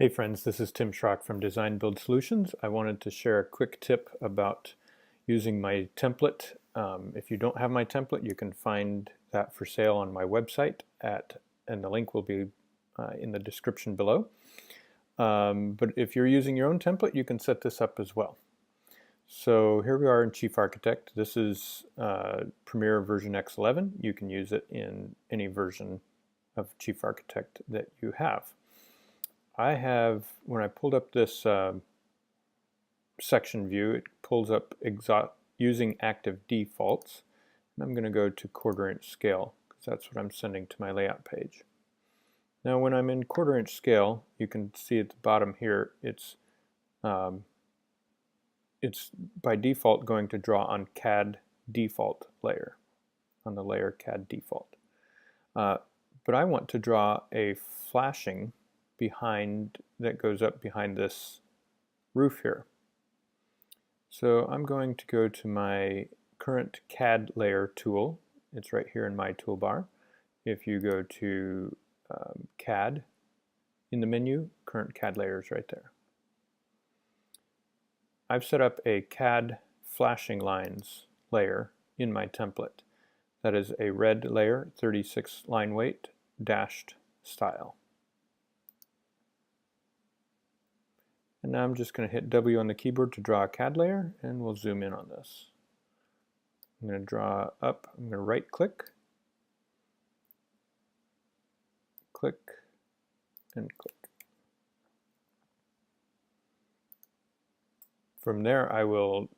Hey friends, this is Tim Schrock from Design Build Solutions. I wanted to share a quick tip about using my template. If you don't have my template, you can find that for sale on my website and the link will be in the description below. But if you're using your own template, you can set this up as well. So here we are in Chief Architect. This is Premiere version X11. You can use it in any version of Chief Architect that you have. When I pulled up this section view, it pulls up using active defaults. And I'm going to go to 1/4 inch scale because that's what I'm sending to my layout page. Now when I'm in 1/4 inch scale, you can see at the bottom here, it's by default going to draw on CAD default layer, on the layer CAD default. But I want to draw a flashing that goes up behind this roof here. So I'm going to go to my current CAD layer tool. It's right here in my toolbar. If you go to CAD in the menu, current CAD layer is right there. I've set up a CAD flashing lines layer in my template. That is a red layer, 36 line weight, dashed style. And now I'm just going to hit W on the keyboard to draw a CAD layer, and we'll zoom in on this. I'm going to draw up, I'm going to right click, click, and click. From there I will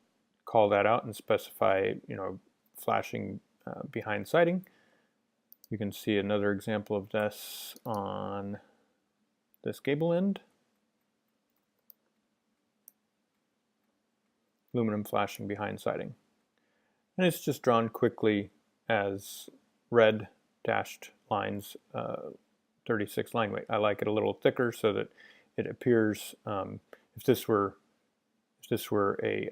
call that out and specify, flashing behind siding. You can see another example of this on this gable end. Aluminum flashing behind siding. And it's just drawn quickly as red dashed lines, 36 line weight. I like it a little thicker so that it appears, if this were a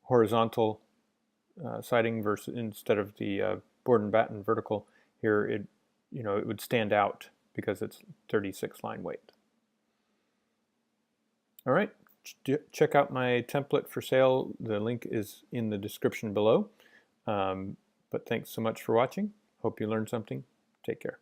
horizontal siding versus instead of the board and batten vertical here, it would stand out because it's 36 line weight. All right. Check out my template for sale. The link is in the description below. But thanks so much for watching. Hope you learned something. Take care.